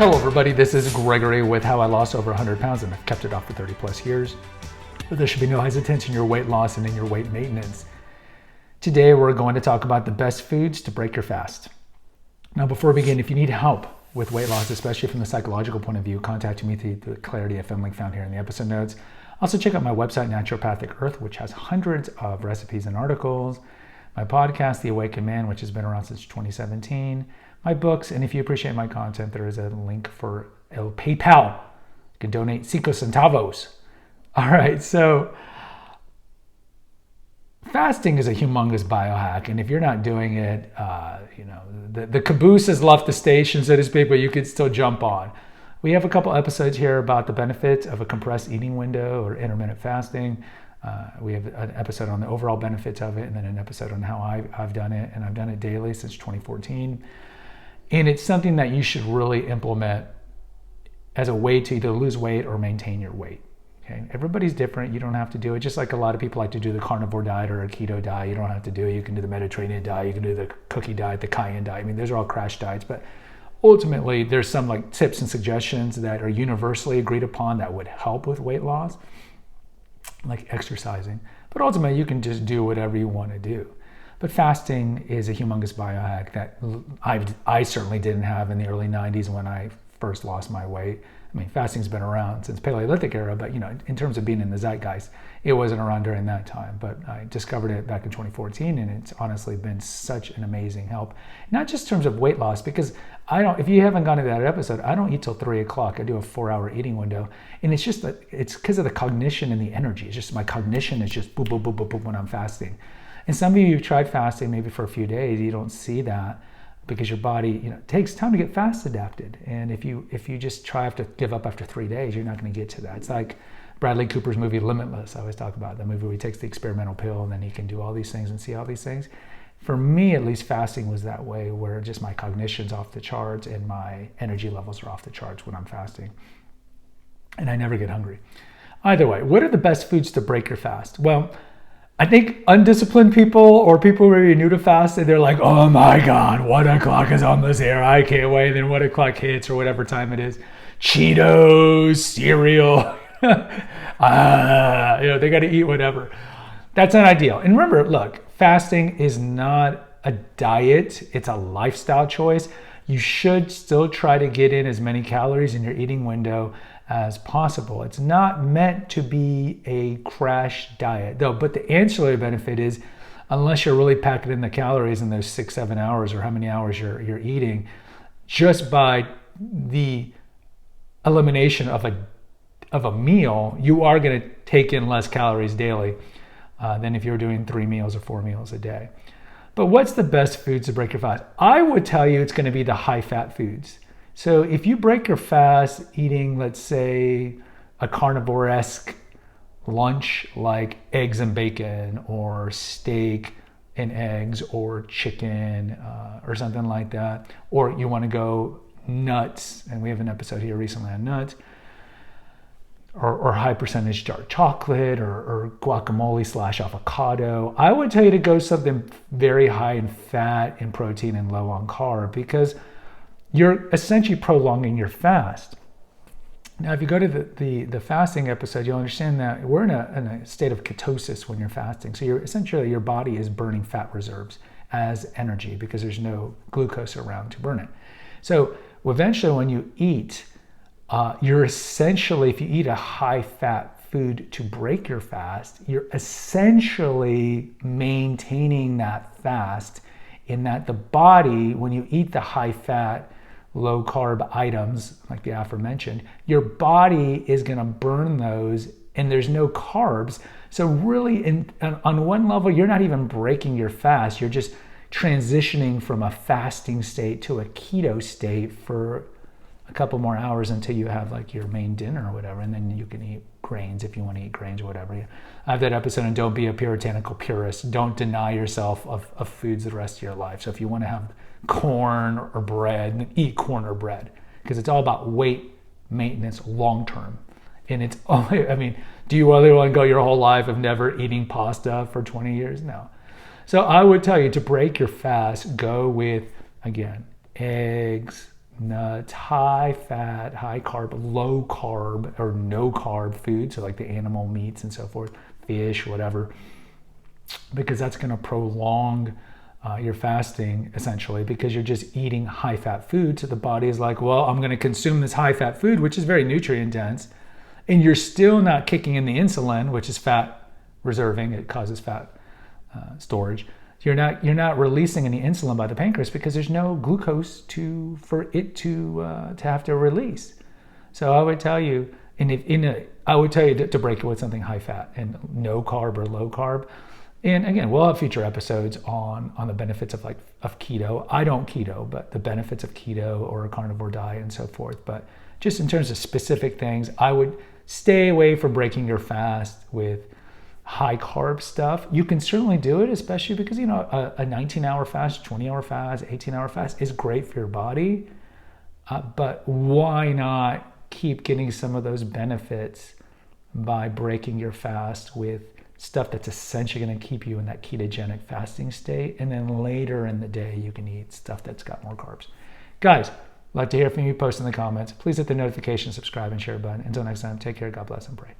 Hello everybody, this is Gregory with how I lost over 100 pounds and I've kept it off for 30 plus years. But there should be no hesitancy in your weight loss and in your weight maintenance. Today we're going to talk about the best foods to break your fast. Now before we begin, if you need help with weight loss, especially from the psychological point of view, contact me through the Clarity FM link found here in the episode notes. Also check out my website, Naturopathic Earth, which has hundreds of recipes and articles. My podcast, The Awakened Man, which has been around since 2017. My books, and if you appreciate my content, there is a link for El PayPal. You can donate 5 centavos. All right, so fasting is a humongous biohack, and if you're not doing it, the caboose has left the station, so to speak, but you could still jump on. We have a couple episodes here about the benefits of a compressed eating window or intermittent fasting. We have an episode on the overall benefits of it, and then an episode on how I've done it, and I've done it daily since 2014. And it's something that you should really implement as a way to either lose weight or maintain your weight. Okay, everybody's different. You don't have to do it. Just like a lot of people like to do the carnivore diet or a keto diet, you don't have to do it. You can do the Mediterranean diet, you can do the cookie diet, the cayenne diet. I mean, those are all crash diets, but ultimately there's some like tips and suggestions that are universally agreed upon that would help with weight loss, like exercising. But ultimately you can just do whatever you want to do. But fasting is a humongous biohack that I certainly didn't have in the early 90s when I first lost my weight. I mean, fasting's been around since Paleolithic era, but in terms of being in the zeitgeist, it wasn't around during that time. But I discovered it back in 2014, and it's honestly been such an amazing help. Not just in terms of weight loss, because if you haven't gone to that episode, I don't eat till 3 o'clock. I do a 4-hour eating window, and it's just that it's because of the cognition and the energy. It's just my cognition is just boom, boom, boom, boom, boom when I'm fasting. And some of you have tried fasting maybe for a few days, you don't see that because your body, it takes time to get fast adapted. And if you just try to give up after 3 days, you're not going to get to that. It's like Bradley Cooper's movie Limitless. I always talk about the movie where he takes the experimental pill and then he can do all these things and see all these things. For me, at least, fasting was that way, where just my cognition's off the charts and my energy levels are off the charts when I'm fasting. And I never get hungry. Either way, what are the best foods to break your fast? Well, I think undisciplined people or people who are new to fasting, they're like, oh my God, 1 o'clock is almost here. I can't wait. Then 1 o'clock hits or whatever time it is. Cheetos, cereal. They got to eat whatever. That's not ideal. And remember, look, fasting is not a diet. It's a lifestyle choice. You should still try to get in as many calories in your eating window as possible. It's not meant to be a crash diet though, but the ancillary benefit is, unless you're really packing in the calories in those 6-7 hours or how many hours you're eating, just by the elimination of a meal, you are going to take in less calories daily than if you're doing 3 meals or 4 meals a day. But what's the best foods to break your fast? I would tell you it's going to be the high fat foods. So if you break your fast eating, let's say, a carnivore-esque lunch like eggs and bacon or steak and eggs or chicken or something like that, or you want to go nuts, and we have an episode here recently on nuts, or high percentage dark chocolate or guacamole / avocado, I would tell you to go something very high in fat and protein and low on carb, because you're essentially prolonging your fast. Now, if you go to the fasting episode, you'll understand that we're in a state of ketosis when you're fasting. So your body is burning fat reserves as energy because there's no glucose around to burn it. So eventually when you eat, you're essentially, if you eat a high fat food to break your fast, you're essentially maintaining that fast, in that the body, when you eat the high fat, low carb items like the aforementioned, your body is going to burn those and there's no carbs. So really on one level, you're not even breaking your fast. You're just transitioning from a fasting state to a keto state for a couple more hours until you have like your main dinner or whatever. And then you can eat grains if you want to eat grains or whatever. I have that episode on Don't Be a Puritanical Purist. Don't deny yourself of foods the rest of your life. So if you want to have corn or bread, eat corn or bread, because it's all about weight maintenance long term. And it's only, do you really want to go your whole life of never eating pasta for 20 years? No. So I would tell you to break your fast, go with, again, eggs, nuts, high fat, high carb, low carb, or no carb food, so like the animal meats and so forth, fish, whatever, because that's going to prolong your fasting essentially, because you're just eating high fat food. So the body is like, well, I'm going to consume this high fat food, which is very nutrient dense, and you're still not kicking in the insulin, which is fat reserving. It causes fat storage. You're not releasing any insulin by the pancreas because there's no glucose for it to have to release. So I would tell you, to break it with something high fat and no carb or low carb. And again, we'll have future episodes on the benefits of keto. I don't keto, but the benefits of keto or a carnivore diet and so forth. But just in terms of specific things, I would stay away from breaking your fast with high carb stuff. You can certainly do it, especially because, a 19-hour fast, 20-hour fast, 18-hour fast is great for your body. But why not keep getting some of those benefits by breaking your fast with stuff that's essentially going to keep you in that ketogenic fasting state, and then later in the day you can eat stuff that's got more carbs. Guys, I'd like to hear from you. Post in the comments. Please hit the notification, subscribe, and share button. Until next time, take care, God bless, and pray.